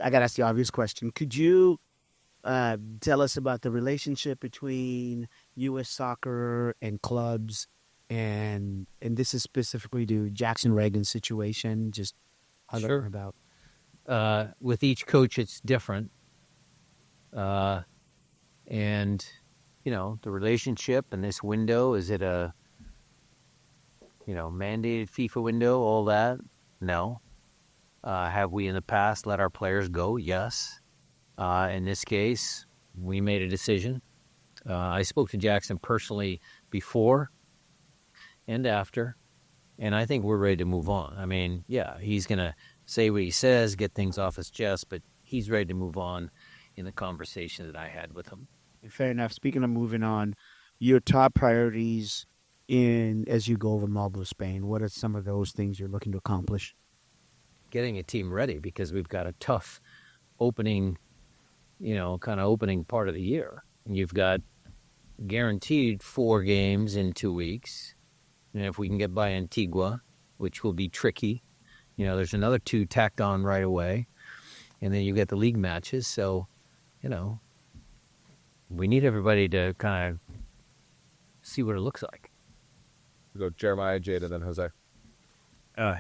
I got to ask the obvious question. Could you tell us about the relationship between U.S. soccer and clubs, and this is specifically to Jackson Reagan's situation? Just Sure. about. With each coach, it's different. And, the relationship and this window, is it a, mandated FIFA window, all that? No. Have we in the past let our players go? Yes. In this case, we made a decision. I spoke to Jackson personally before and after, and I think we're ready to move on. I mean, yeah, he's going to say what he says, get things off his chest, but he's ready to move on in the conversation that I had with him. Fair enough. Speaking of moving on, your top priorities as you go over Marlboro, Spain, what are some of those things you're looking to accomplish? Getting a team ready, because we've got a tough opening, opening part of the year. And you've got guaranteed 4 games in 2 weeks. And if we can get by Antigua, which will be tricky, there's another 2 tacked on right away. And then you get the league matches. So, we need everybody to kind of see what it looks like. We go Jeremiah, Jade, and then Jose.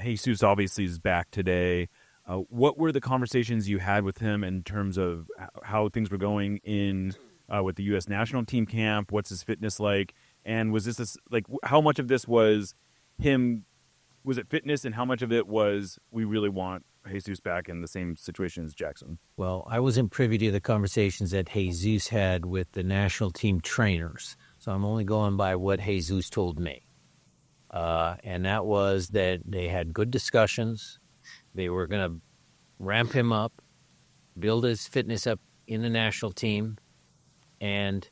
Jesus obviously is back today. What were the conversations you had with him in terms of how things were going in with the U.S. national team camp? What's his fitness like? And was this how much of this was him? Was it fitness, and how much of it was we really want Jesus back in the same situation as Jackson? Well, I wasn't privy to the conversations that Jesus had with the national team trainers, so I'm only going by what Jesus told me. And that was that they had good discussions. They were going to ramp him up, build his fitness up in the national team, and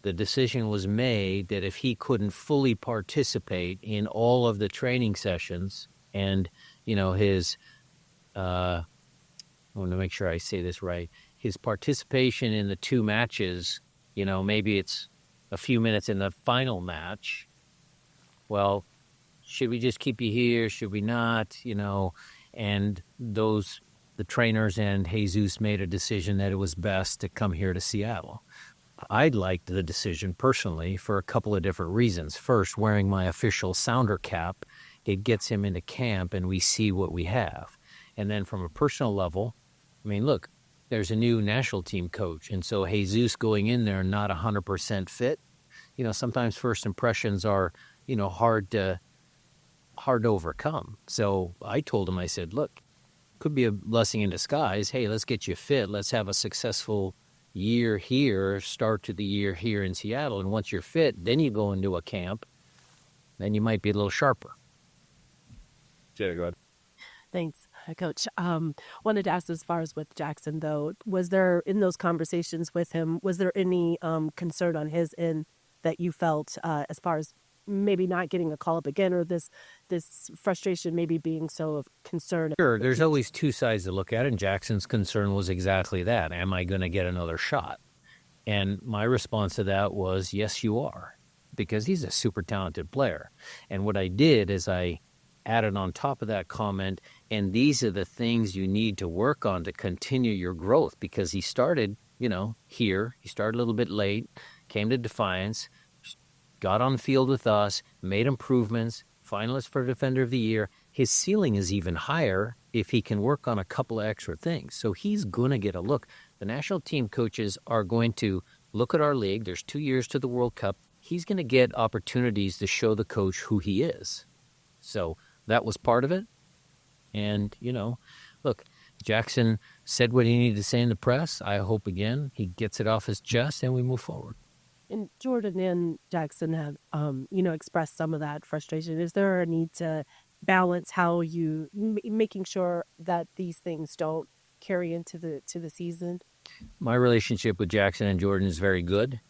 the decision was made that if he couldn't fully participate in all of the training sessions and, his, I want to make sure I say this right, his participation in the 2 matches, maybe it's a few minutes in the final match. Well, should we just keep you here? Should we not? And the trainers and Jesus made a decision that it was best to come here to Seattle. I liked the decision personally for a couple of different reasons. First, wearing my official Sounder cap, it gets him into camp and we see what we have. And then from a personal level, I mean, look, there's a new national team coach. And so Jesus going in there not 100% fit, sometimes first impressions are, hard to overcome. So I told him, I said, look, could be a blessing in disguise. Hey, let's get you fit. Let's have a successful year here, start to the year here in Seattle. And once you're fit, then you go into a camp. Then you might be a little sharper. Jada, go ahead. Thanks, Coach. Wanted to ask, as far as with Jackson, though, was there, in those conversations with him, was there any concern on his end that you felt as far as maybe not getting a call up again, or this frustration maybe being so of concern? Sure, there's always 2 sides to look at, and Jackson's concern was exactly that. Am I going to get another shot? And my response to that was, yes, you are, because he's a super talented player. And what I did is I added on top of that comment, and these are the things you need to work on to continue your growth, because he started, here. He started a little bit late, came to Defiance, got on the field with us, made improvements, finalist for Defender of the Year. His ceiling is even higher if he can work on a couple of extra things. So he's going to get a look. The national team coaches are going to look at our league. There's 2 years to the World Cup. He's going to get opportunities to show the coach who he is. So that was part of it. And, look, Jackson said what he needed to say in the press. I hope, again, he gets it off his chest and we move forward. And Jordan and Jackson have, expressed some of that frustration. Is there a need to balance how you making sure that these things don't carry into the season? My relationship with Jackson and Jordan is very good.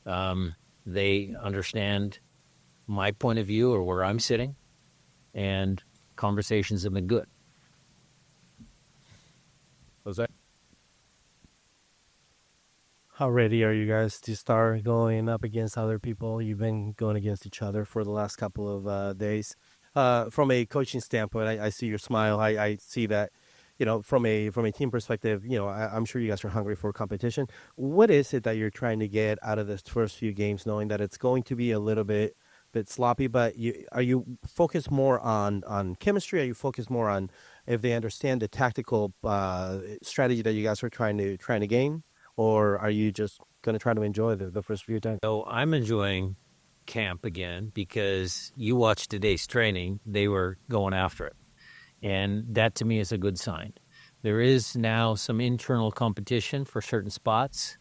They understand my point of view or where I'm sitting, and conversations have been good. Jose? How ready are you guys to start going up against other people? You've been going against each other for the last couple of days. From a coaching standpoint, I see your smile. I see that from a team perspective, I'm sure you guys are hungry for competition. What is it that you're trying to get out of this first few games, knowing that it's going to be a little bit sloppy? But are you focused more on chemistry? Are you focused more on if they understand the tactical strategy that you guys are trying to gain, or are you just going to try to enjoy the first few times? So I'm enjoying camp again because you watched today's training. They were going after it. And that to me is a good sign. There is now some internal competition for certain spots,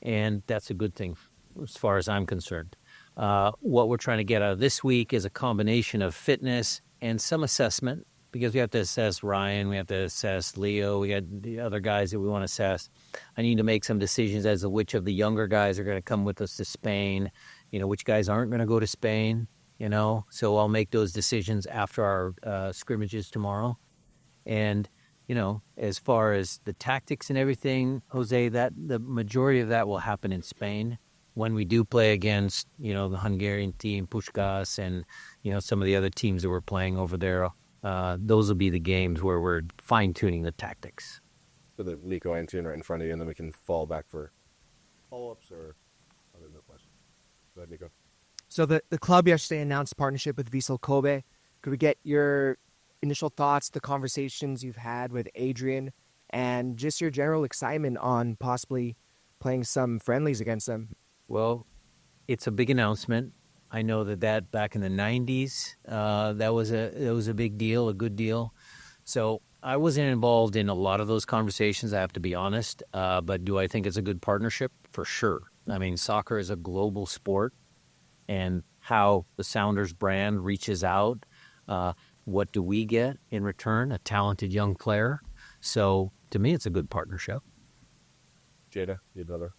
and that's a good thing as far as I'm concerned. What we're trying to get out of this week is a combination of fitness and some assessment, because we have to assess Ryan, we have to assess Leo, we got the other guys that we want to assess. I need to make some decisions as to which of the younger guys are going to come with us to Spain, which guys aren't going to go to Spain. So I'll make those decisions after our scrimmages tomorrow. And, as far as the tactics and everything, Jose, that the majority of that will happen in Spain when we do play against, the Hungarian team, Puskás, and, some of the other teams that we're playing over there. Those will be the games where we're fine-tuning the tactics. So that Nico and Tune right in front of you, and then we can fall back for follow-ups or other questions. Go ahead, Nico. So the club yesterday announced a partnership with Vissel Kobe. Could we get your initial thoughts, the conversations you've had with Adrian, and just your general excitement on possibly playing some friendlies against them? Well, it's a big announcement. I know that back in the 90s, that was a big deal, a good deal. So I wasn't involved in a lot of those conversations, I have to be honest. But do I think it's a good partnership? For sure. I mean, soccer is a global sport. And how the Sounders brand reaches out, what do we get in return? A talented young player. So to me, it's a good partnership. Jada, you had another?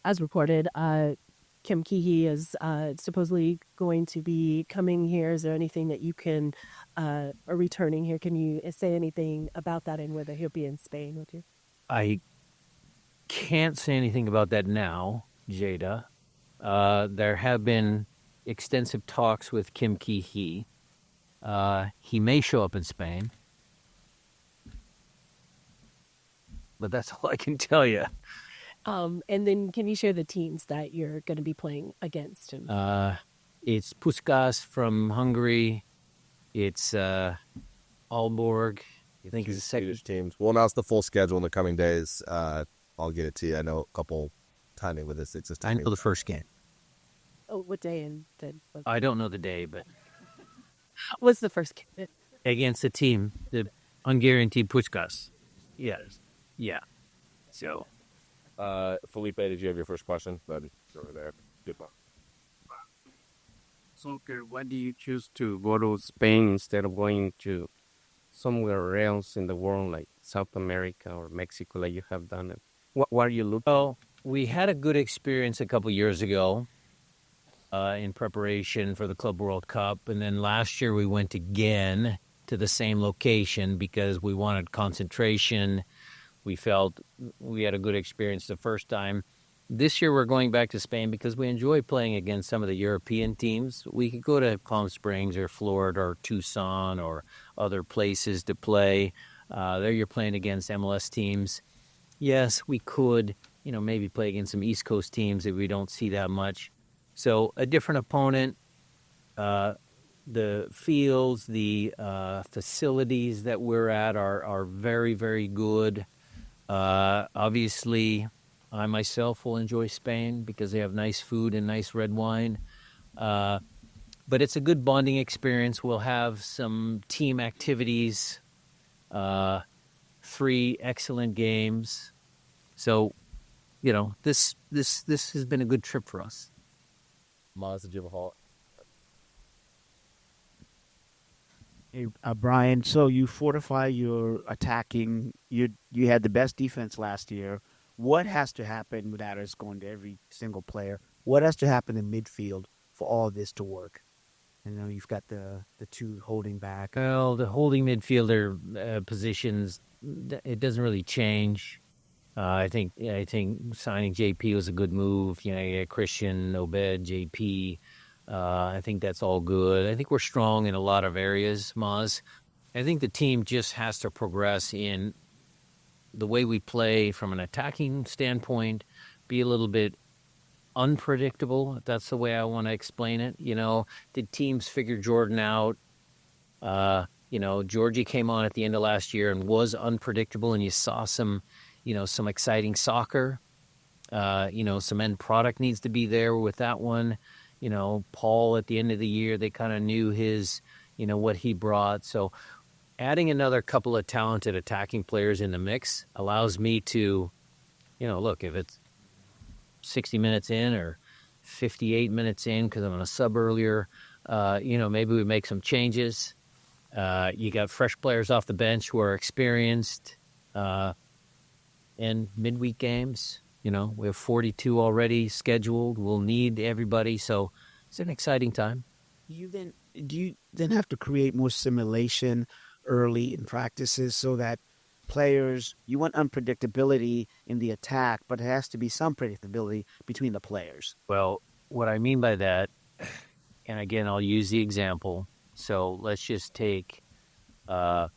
As reported, Kim Keehee is supposedly going to be coming here. Is there anything that you can, or returning here? Can you say anything about that and whether he'll be in Spain with you? I can't say anything about that now, Jada. There have been extensive talks with Kim Keehee. He may show up in Spain. But that's all I can tell you. And then can you share the teams that you're going to be playing against? It's Puskás from Hungary. It's Aalborg. I think is the second. Swedish teams. We'll announce the full schedule in the coming days. I'll get it to you. I know a couple timing with this existing. I know the first game. Oh, what day and then? I don't know the day, but What's the first game? against the team, the Hungarian team Puskás. Yes. Yeah. So Felipe, did you have your first question? Then over there. Good luck. So, why do you choose to go to Spain instead of going to somewhere else in the world, like South America or Mexico, like you have done it? What are you looking? Well, we had a good experience a couple years ago in preparation for the Club World Cup. And then last year we went again to the same location because we wanted concentration. We felt we had a good experience the first time. This year we're going back to Spain because we enjoy playing against some of the European teams. We could go to Palm Springs or Florida or Tucson or other places to play. There you're playing against MLS teams. Yes, we could, maybe play against some East Coast teams that we don't see that much. So a different opponent, the fields, the facilities that we're at are very, very good. Obviously, I myself will enjoy Spain because they have nice food and nice red wine. But it's a good bonding experience. We'll have some team activities, 3 excellent games. So, this has been a good trip for us. Maz, did you have a halt? Hey, Brian, so you fortify your attacking. You had the best defense last year. What has to happen without us going to every single player? What has to happen in midfield for all this to work? I know you've got the 2 holding back. Well, the holding midfielder positions, it doesn't really change. I think signing JP was a good move. You had Christian, Obed, JP. I think that's all good. I think we're strong in a lot of areas, Maz. I think the team just has to progress in the way we play from an attacking standpoint, be a little bit unpredictable, if that's the way I want to explain it. Did teams figure Jordan out? Georgie came on at the end of last year and was unpredictable, and you saw some exciting soccer. Some end product needs to be there with that one. Paul at the end of the year, they kind of knew his, what he brought. So adding another couple of talented attacking players in the mix allows me to, look, if it's 60 minutes in or 58 minutes in because I'm on a sub earlier, maybe we make some changes. You got fresh players off the bench who are experienced in midweek games. We have 42 already scheduled. We'll need everybody. So it's an exciting time. Do you then have to create more simulation early in practices so that players, you want unpredictability in the attack, but it has to be some predictability between the players? Well, what I mean by that, and again, I'll use the example. So let's just take Paul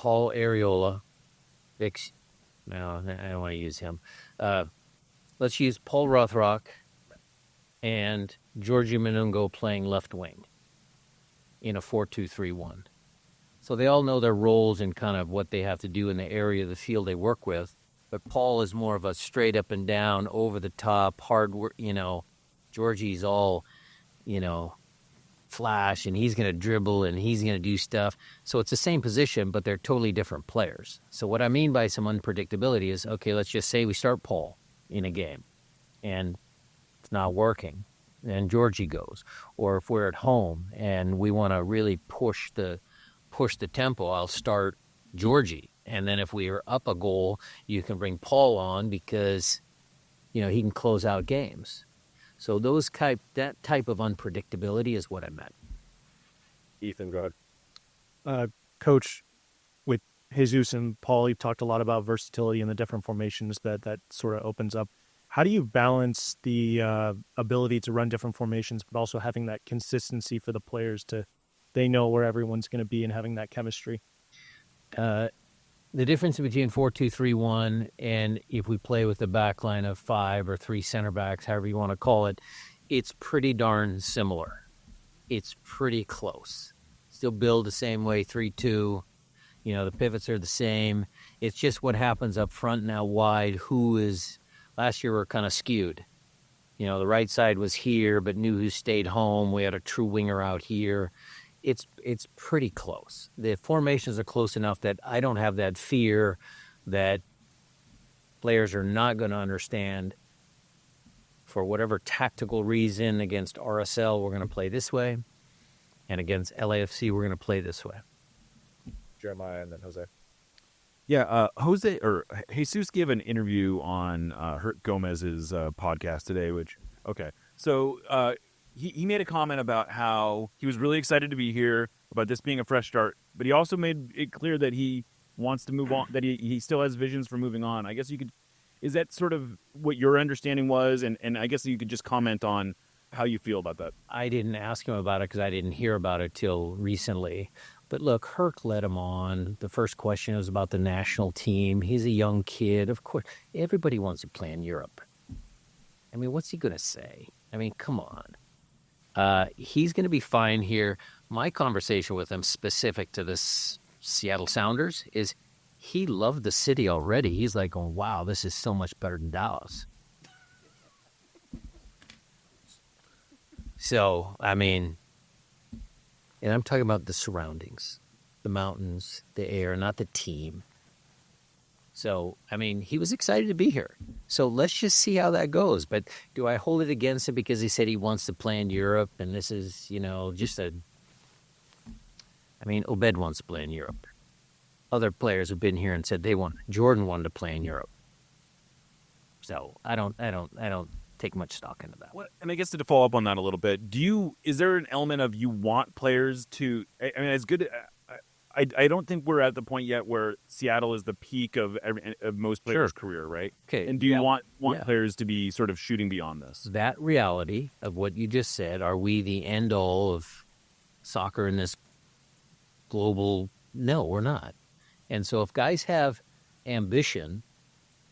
Areola. No, I don't want to use him. Let's use Paul Rothrock and Georgie Manungo playing left wing in a 4-2-3-1. So they all know their roles and kind of what they have to do in the area of the field they work with. But Paul is more of a straight up and down, over the top, hard work. Georgie's all, flash, and he's going to dribble and he's going to do stuff. So it's the same position, but they're totally different players. So what I mean by some unpredictability is, okay, let's just say we start Paul in a game and it's not working, and Georgie goes. Or if we're at home and we want to really push the tempo, I'll start Georgie. And then if we are up a goal, you can bring Paul on because, he can close out games. So that type of unpredictability is what I meant. Ethan, go ahead. Coach, with Jesus and Paul, you've talked a lot about versatility and the different formations that sort of opens up. How do you balance the ability to run different formations, but also having that consistency for the players they know where everyone's going to be and having that chemistry? The difference between 4-2-3-1 and if we play with a back line of 5 or 3 center backs, however you want to call it, it's pretty darn similar. It's pretty close. Still build the same way, 3-2. The pivots are the same. It's just what happens up front now wide. Last year we were kind of skewed. The right side was here, but knew who stayed home. We had a true winger out here. It's pretty close. The formations are close enough that I don't have that fear that players are not going to understand. For whatever tactical reason, against RSL, we're going to play this way, and against LAFC, we're going to play this way. Jeremiah and then Jose. Yeah, Jesus gave an interview on Hurt Gomez's podcast today, So he made a comment about how he was really excited to be here, about this being a fresh start, but he also made it clear that he wants to move on, that he still has visions for moving on. I guess is that sort of what your understanding was? And I guess you could just comment on how you feel about that. I didn't ask him about it because I didn't hear about it till recently. But look, Herc led him on. The first question was about the national team. He's a young kid. Of course, everybody wants to play in Europe. I mean, what's he going to say? I mean, come on. He's going to be fine here. My conversation with him specific to this Seattle Sounders is he loved the city already. He's like, oh, wow, this is so much better than Dallas. So, I mean, and I'm talking about the surroundings, the mountains, the air, not the team. So, I mean, he was excited to be here. So let's just see how that goes. But do I hold it against him because he said he wants to play in Europe and this is, Obed wants to play in Europe. Other players have been here and said Jordan wanted to play in Europe. So I don't take much stock into that. Well, and I guess to follow up on that a little bit, is there an element of you want players to? I mean, it's good. I don't think we're at the point yet where Seattle is the peak of most players' career, right? Okay. And do you want players to be sort of shooting beyond this? That reality of what you just said, are we the end all of soccer in this global? No, we're not. And so if guys have ambition,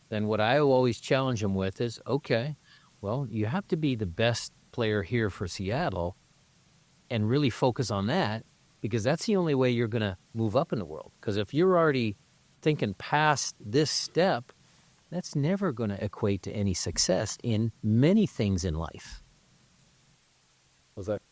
then what I always challenge them with is, okay, well, you have to be the best player here for Seattle and really focus on that, because that's the only way you're going to move up in the world. Because if you're already thinking past this step, that's never going to equate to any success in many things in life. What's that?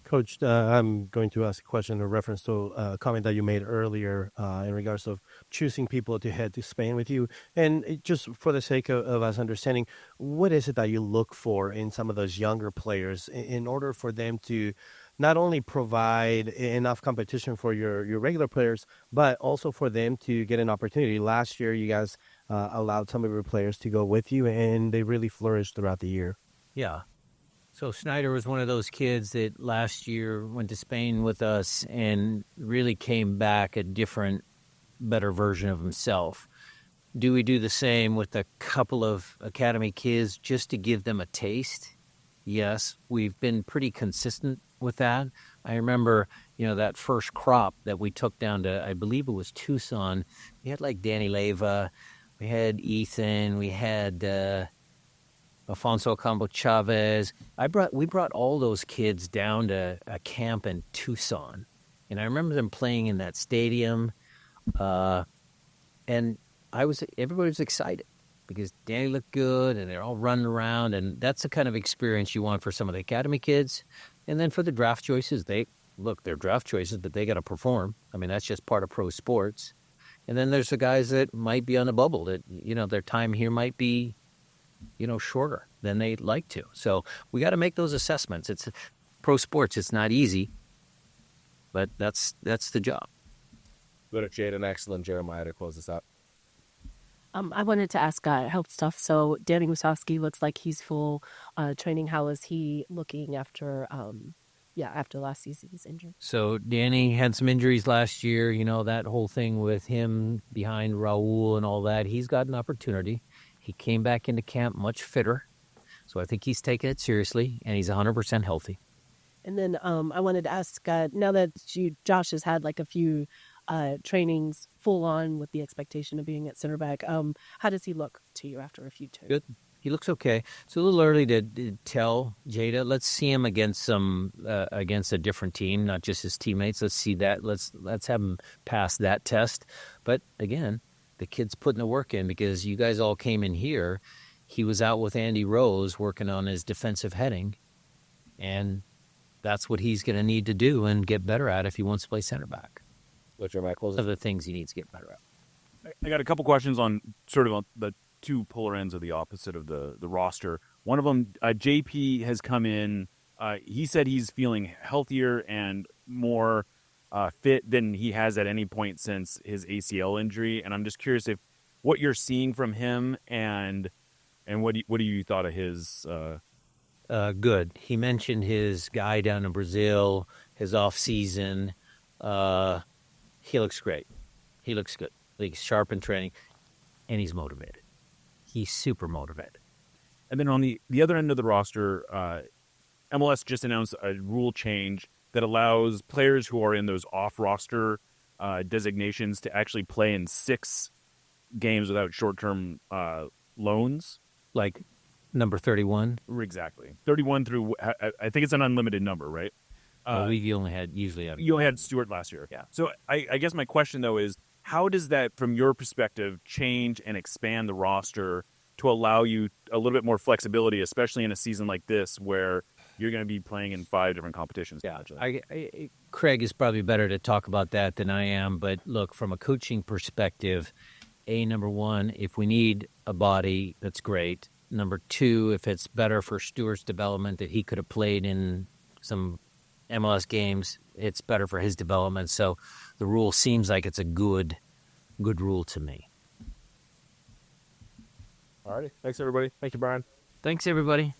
Coach, I'm going to ask a question in reference to a comment that you made earlier in regards of choosing people to head to Spain with you. And just for the sake of us understanding, what is it that you look for in some of those younger players in order for them to not only provide enough competition for your regular players, but also for them to get an opportunity? Last year, you guys allowed some of your players to go with you, and they really flourished throughout the year. Yeah. So Snyder was one of those kids that last year went to Spain with us and really came back a different, better version of himself. Do we do the same with a couple of academy kids just to give them a taste? Yes, we've been pretty consistent with that. I remember, that first crop that we took down to, I believe it was Tucson. We had like Danny Leyva, we had Ethan, we had Alfonso Campo Chavez. We brought all those kids down to a camp in Tucson, and I remember them playing in that stadium, and everybody was excited because Danny looked good, and they're all running around, and that's the kind of experience you want for some of the academy kids. And then for the draft choices, they're draft choices, but they got to perform. I mean, that's just part of pro sports. And then there's the guys that might be on the bubble that their time here might be shorter than they'd like to. So we got to make those assessments. It's pro sports. It's not easy, but that's the job. Go to Jaden Axel and Jeremiah to close this out. I wanted to ask health stuff. So Danny Musovski looks like he's full training. How is he looking after after last season's injury? So Danny had some injuries last year. That whole thing with him behind Raul and all that. He's got an opportunity. He came back into camp much fitter, so I think he's taking it seriously, and he's 100% healthy. And then I wanted to ask, now that Josh has had like a few trainings full on with the expectation of being at center back, how does he look to you after a few turns? Good. He looks okay. It's a little early to tell, Jada. Let's see him against a different team, not just his teammates. Let's see that. Let's have him pass that test. But again, the kid's putting the work in because you guys all came in here. He was out with Andy Rose working on his defensive heading, and that's what he's going to need to do and get better at if he wants to play center back. What's your Michael? Of the things he needs to get better at. I got a couple questions on sort of on the two polar ends of the opposite of the roster. One of them, JP has come in. He said he's feeling healthier and more fit than he has at any point since his ACL injury. And I'm just curious if what you're seeing from him and what do you thought of his? Good. He mentioned his guy down in Brazil, his off season. He looks great. He looks good. He's sharp in training, and he's motivated. He's super motivated. And then on the other end of the roster, MLS just announced a rule change that allows players who are in those off-roster designations to actually play in 6 games without short-term loans. Like number 31? Exactly. 31 through, I think it's an unlimited number, right? We usually have. You only had Stewart last year. Yeah. So I guess my question, though, is how does that, from your perspective, change and expand the roster to allow you a little bit more flexibility, especially in a season like this where you're going to be playing in 5 different competitions? Yeah, Craig is probably better to talk about that than I am. But look, from a coaching perspective, number one, if we need a body, that's great. Number two, if it's better for Stewart's development that he could have played in some MLS games, it's better for his development. So the rule seems like it's a good rule to me. All righty. Thanks, everybody. Thank you, Brian. Thanks, everybody.